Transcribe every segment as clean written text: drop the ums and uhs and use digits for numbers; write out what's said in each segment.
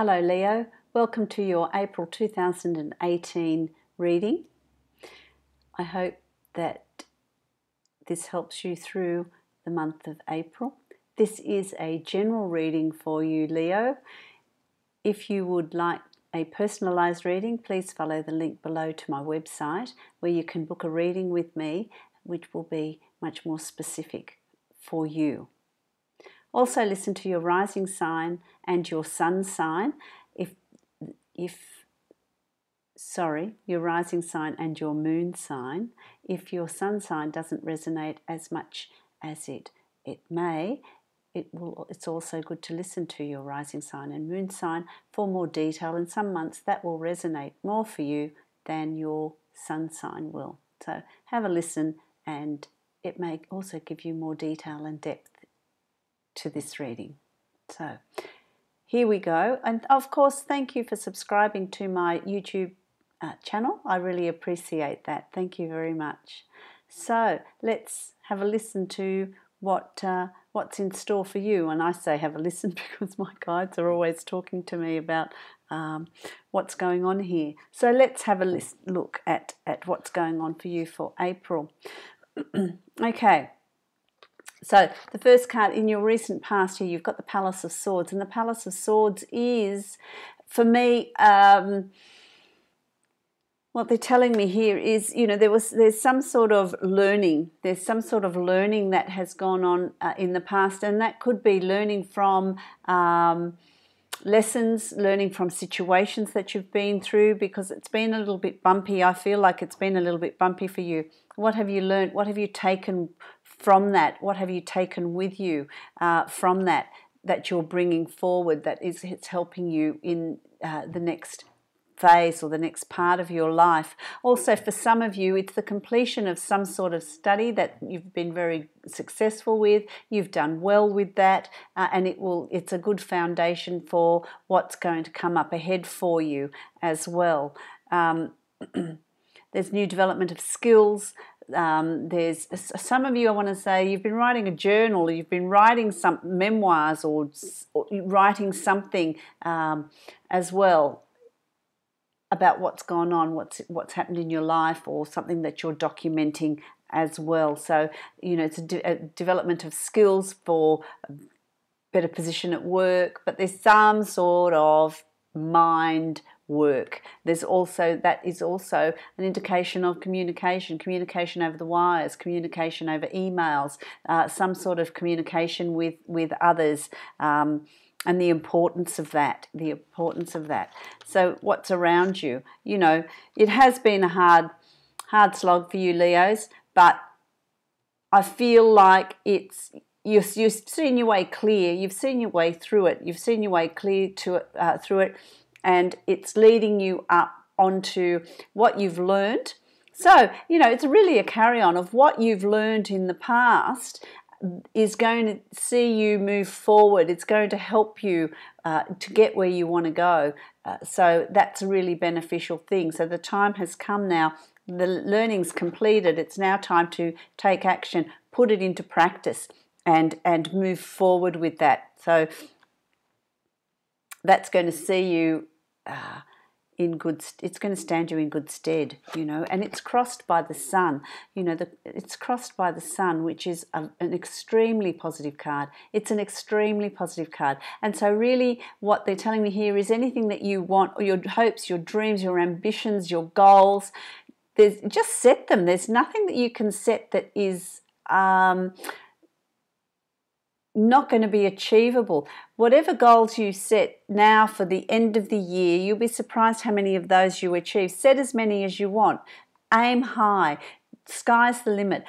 Hello Leo, welcome to your April 2018 reading. I hope that this helps you through the month of April. This is a general reading for you, Leo. If you would like a personalised reading, please follow the link below to my website where you can book a reading with me, which will be much more specific for you. Also listen to your rising sign and your sun sign. Your rising sign and your moon sign. If your sun sign doesn't resonate as much as it may, it's also good to listen to your rising sign and moon sign for more detail. In some months that will resonate more for you than your sun sign will. So have a listen, and it may also give you more detail and depth to this reading. So here we go, and of course thank you for subscribing to my YouTube channel. I really appreciate that. Thank you very much. So let's have a listen to what's in store for you. And I say have a listen because my guides are always talking to me about what's going on here. So let's have a look at what's going on for you for April. Okay. So the first card in your recent past here, you've got the Palace of Swords, and the Palace of Swords is, for me, what they're telling me here is, there's some sort of learning. There's some sort of learning that has gone on in the past, and that could be learning from lessons, learning from situations that you've been through, because it's been a little bit bumpy. I feel like it's been a little bit bumpy for you. What have you learned? What have you taken from that? What have you taken with you from that you're bringing forward, that it's helping you in the next phase or the next part of your life? Also, for some of you, it's the completion of some sort of study that you've been very successful with. You've done well with that, and it's a good foundation for what's going to come up ahead for you as well. There's new development of skills. There's some of you, I want to say, you've been writing a journal, you've been writing some memoirs or writing something as well about what's gone on, what's happened in your life, or something that you're documenting as well. So, it's a development of skills for a better position at work, but there's some sort of mind work. That is also an indication of communication over the wires, communication over emails, some sort of communication with others, and the importance of that. So what's around you? It has been a hard slog for you, Leos, but I feel like you've seen your way clear. You've seen your way through it. You've seen your way clear through it. And it's leading you up onto what you've learned. So, it's really a carry-on of what you've learned in the past is going to see you move forward. It's going to help you to get where you want to go. So that's a really beneficial thing. So the time has come now. The learning's completed. It's now time to take action, put it into practice, and move forward with that. So that's going to see you it's going to stand you in good stead, and it's crossed by the sun. It's crossed by the sun, which is an extremely positive card. It's an extremely positive card. And so really what they're telling me here is anything that you want, or your hopes, your dreams, your ambitions, your goals, just set them. There's nothing that you can set that is not going to be achievable. Whatever goals you set now for the end of the year, you'll be surprised how many of those you achieve. Set as many as you want. Aim high. Sky's the limit.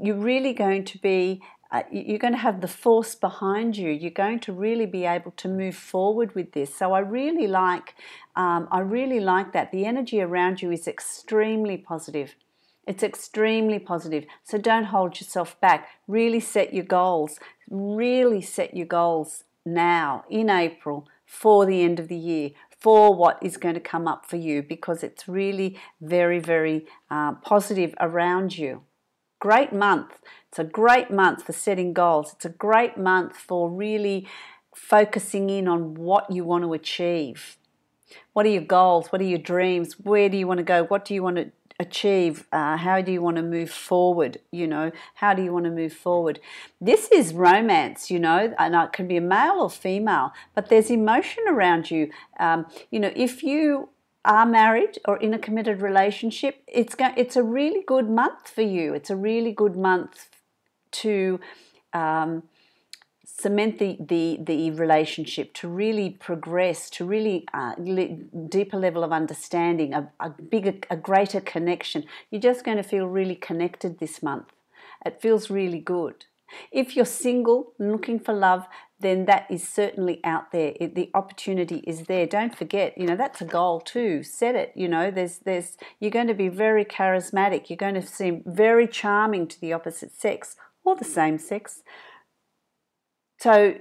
You're really going to be you're going to have the force behind you. You're going to really be able to move forward with this. So I really like that. The energy around you is extremely positive. It's extremely positive. So don't hold yourself back. Really set your goals. Really set your goals now in April for the end of the year, for what is going to come up for you, because it's really very, very positive around you. Great month. It's a great month for setting goals. It's a great month for really focusing in on what you want to achieve. What are your goals? What are your dreams? Where do you want to go? What do you want to achieve? How do you want to move forward? How do you want to move forward? This is romance, and it can be a male or female, but there's emotion around you. If you are married or in a committed relationship, it's a really good month for you. It's a really good month to cement the relationship, to really progress, to really deeper level of understanding, a greater connection. You're just going to feel really connected this month. It feels really good. If you're single and looking for love, then that is certainly out there. The opportunity is there. Don't forget, that's a goal too. Set it. You're going to be very charismatic. You're going to seem very charming to the opposite sex or the same sex. So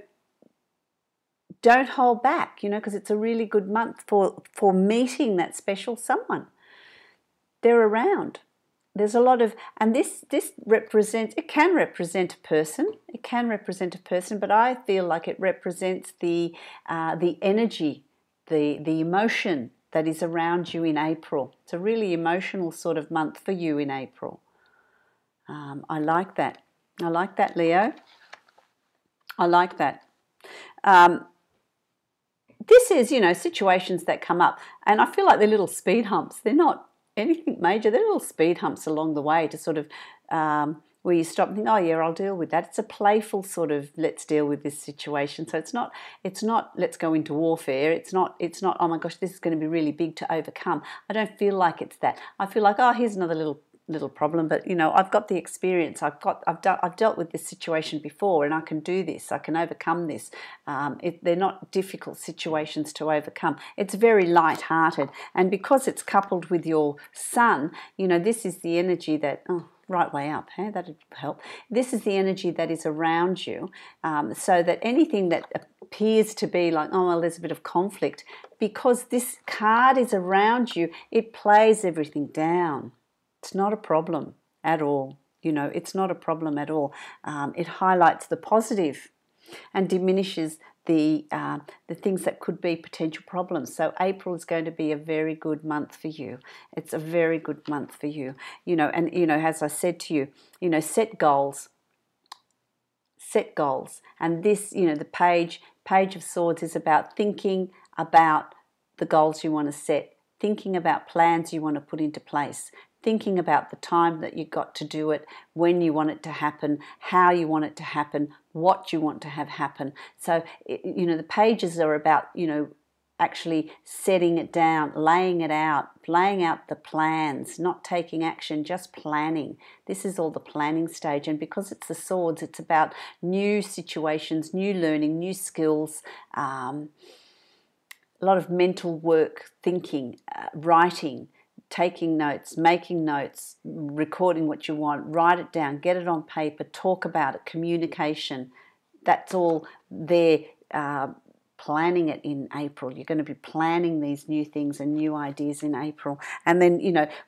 don't hold back, because it's a really good month for meeting that special someone. They're around. There's a lot of, and this it can represent a person. It can represent a person, but I feel like it represents the energy, the emotion that is around you in April. It's a really emotional sort of month for you in April. I like that. I like that, Leo. I like that. This is, situations that come up, and I feel like they're little speed humps. They're not anything major. They're little speed humps along the way to sort of where you stop and think, oh yeah, I'll deal with that. It's a playful sort of let's deal with this situation. So it's not let's go into warfare. It's not oh my gosh, this is going to be really big to overcome. I don't feel like it's that. I feel like, oh, here's another little problem, but I've got the experience. I've dealt with this situation before, and I can do this. I can overcome this. They're not difficult situations to overcome. It's very light-hearted, and because it's coupled with your sun, this is the energy that right way up. Hey, that'd help. This is the energy that is around you, so that anything that appears to be like, oh well, there's a bit of conflict, because this card is around you, it plays everything down. It's not a problem at all. It's not a problem at all. It highlights the positive and diminishes the things that could be potential problems. So April is going to be a very good month for you. It's a very good month for you. And as I said to you, set goals. Set goals. And this, the Page of Swords is about thinking about the goals you want to set, thinking about plans you want to put into place, thinking about the time that you've got to do it, when you want it to happen, how you want it to happen, what you want to have happen. So, the pages are about, actually setting it down, laying it out, laying out the plans, not taking action, just planning. This is all the planning stage. And because it's the swords, it's about new situations, new learning, new skills, a lot of mental work, thinking, writing, taking notes, making notes, recording what you want, write it down, get it on paper, talk about it, communication. That's all there, planning it in April. You're going to be planning these new things and new ideas in April. And then,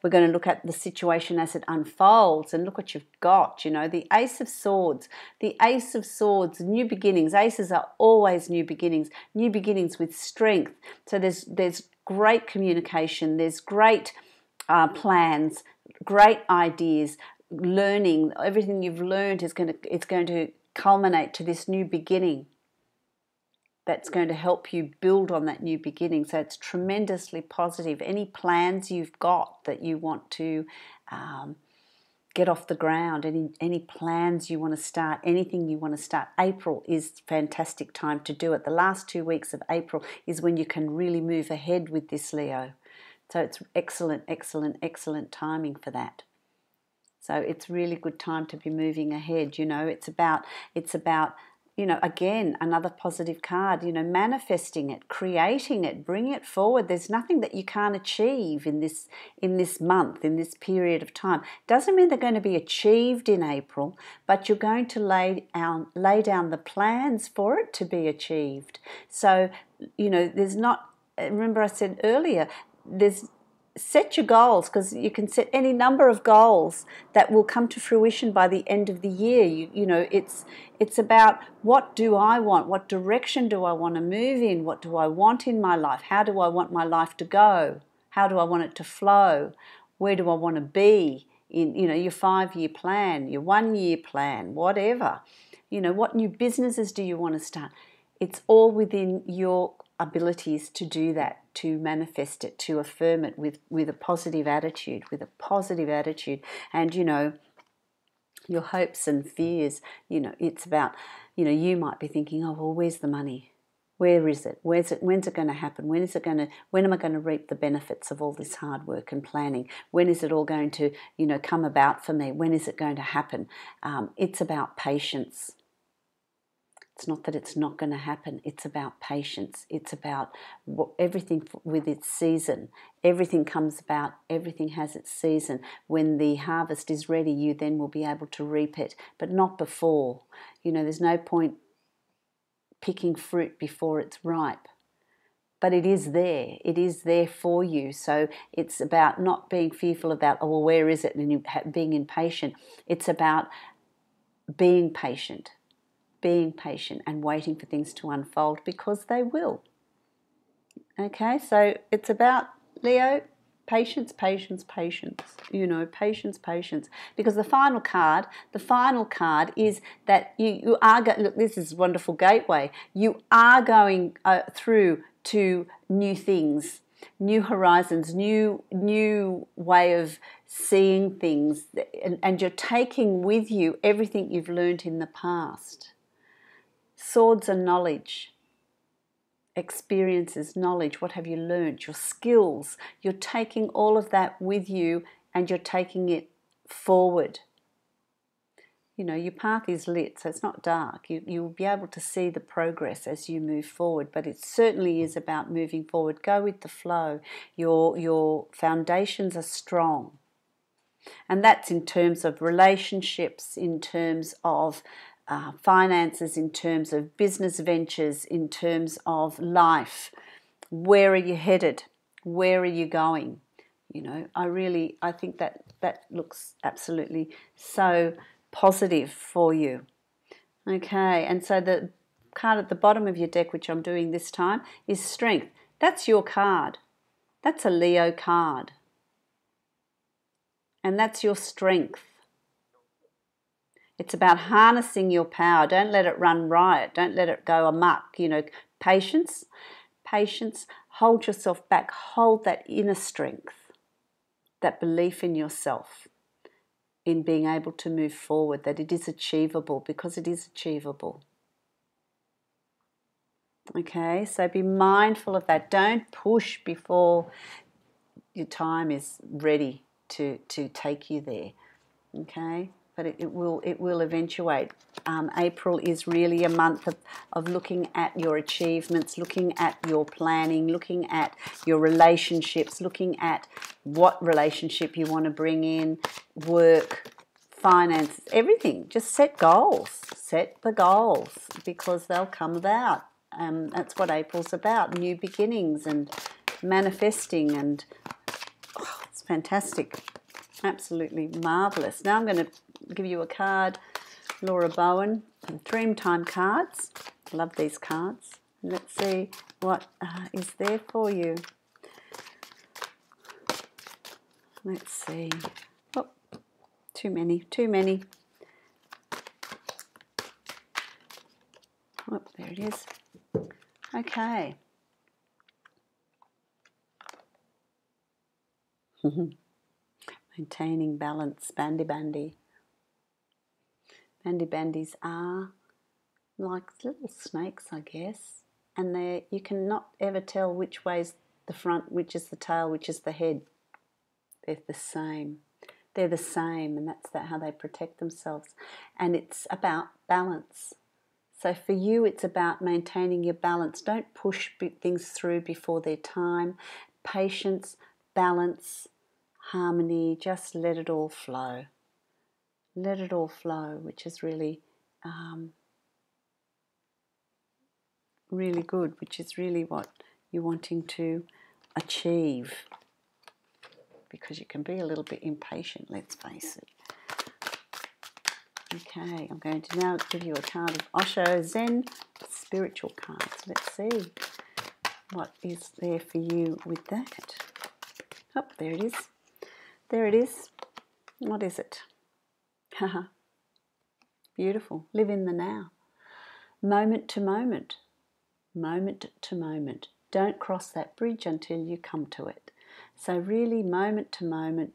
we're going to look at the situation as it unfolds and look what you've got. The Ace of Swords. The Ace of Swords, new beginnings. Aces are always new beginnings with strength. So there's great communication, there's great plans, great ideas, learning. Everything you've learned it's going to culminate to this new beginning that's going to help you build on that new beginning. So it's tremendously positive. Any plans you've got that you want to get off the ground, any plans you want to start, anything you want to start, April is a fantastic time to do it. The last 2 weeks of April is when you can really move ahead with this, Leo. So it's excellent, excellent, excellent timing for that. So it's really good time to be moving ahead. It's about again, another positive card, manifesting it, creating it, bringing it forward. There's nothing that you can't achieve in this month, in this period of time. Doesn't mean they're going to be achieved in April, but you're going to lay down the plans for it to be achieved. So, there's not, remember I said earlier, there's set your goals, because you can set any number of goals that will come to fruition by the end of the year. You know, it's about, what do I want? What direction do I want to move in? What do I want in my life? How do I want my life to go? How do I want it to flow? Where do I want to be in, you know, your 5-year plan, your 1-year plan, whatever. You know, what new businesses do you want to start? It's all within your abilities to do that, to manifest it, to affirm it with a positive attitude, And, you know, your hopes and fears, you know, it's about, you know, you might be thinking, oh, well, where's the money? Where is it? When's it going to happen? When am I going to reap the benefits of all this hard work and planning? When is it all going to, you know, come about for me? When is it going to happen? It's about patience. It's not that it's not going to happen. It's about patience. It's about everything with its season. Everything comes about. Everything has its season. When the harvest is ready, you then will be able to reap it, but not before. You know, there's no point picking fruit before it's ripe. But it is there. It is there for you. So it's about not being fearful about, oh, well, where is it? And you being impatient. It's about being patient and waiting for things to unfold, because they will. Okay, so it's about, Leo, patience, you know, patience, because the final card is that you are, look, this is a wonderful gateway, you are going through to new things, new horizons, new way of seeing things, and you're taking with you everything you've learned in the past. Swords are knowledge, experiences, knowledge, what have you learned, your skills. You're taking all of that with you and you're taking it forward. You know, your path is lit, so it's not dark. You'll be able to see the progress as you move forward, but it certainly is about moving forward. Go with the flow. Your foundations are strong. And that's in terms of relationships, in terms of finances, in terms of business ventures, in terms of life. Where are you headed? Where are you going? You know, I think that looks absolutely so positive for you. Okay, and so the card at the bottom of your deck, which I'm doing this time, is Strength. That's your card. That's a Leo card. And that's your strength. It's about harnessing your power. Don't let it run riot. Don't let it go amok. You know, patience. Hold yourself back. Hold that inner strength, that belief in yourself, in being able to move forward, that it is achievable, because it is achievable. Okay, so be mindful of that. Don't push before your time is ready to take you there. Okay, but it will eventuate. April is really a month of looking at your achievements, looking at your planning, looking at your relationships, looking at what relationship you want to bring in, work, finances, everything. Just set goals. Set the goals, because they'll come about. That's what April's about, new beginnings and manifesting, and it's fantastic. Absolutely marvellous. Now I'm going to give you a card, Laura Bowen, Dreamtime cards. Love these cards. Let's see what is there for you. Let's see. Oh, too many. Oh, there it is. Okay. Maintaining balance, bandy. Bandy-bandies are like little snakes, I guess. And you can not ever tell which way's the front, which is the tail, which is the head. They're the same. And that's how they protect themselves. And it's about balance. So for you, it's about maintaining your balance. Don't push things through before their time. Patience, balance, harmony, just let it all flow. Let it all flow, which is really, really good, which is really what you're wanting to achieve. because you can be a little bit impatient, let's face it. Okay, I'm going to now give you a card of Osho Zen spiritual cards. Let's see what is there for you with that. Oh, there it is. There it is. What is it? Haha. Beautiful. Live in the now. Moment to moment. Moment to moment. Don't cross that bridge until you come to it. So really moment to moment,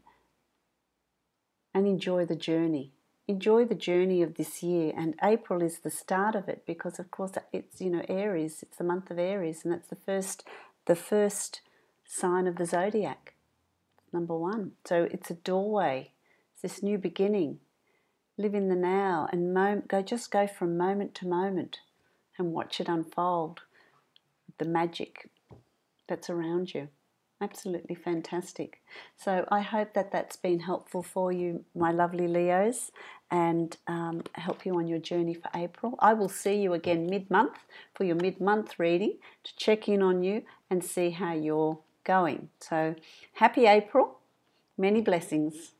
and enjoy the journey. Enjoy the journey of this year, and April is the start of it, because of course it's, you know, Aries, it's the month of Aries, and that's the first sign of the zodiac, number 1. So it's a doorway, it's this new beginning. Live in the now and just go from moment to moment and watch it unfold, the magic that's around you. Absolutely fantastic. So I hope that that's been helpful for you, my lovely Leos, and help you on your journey for April. I will see you again mid-month for your mid-month reading to check in on you and see how you're going. So happy April. Many blessings.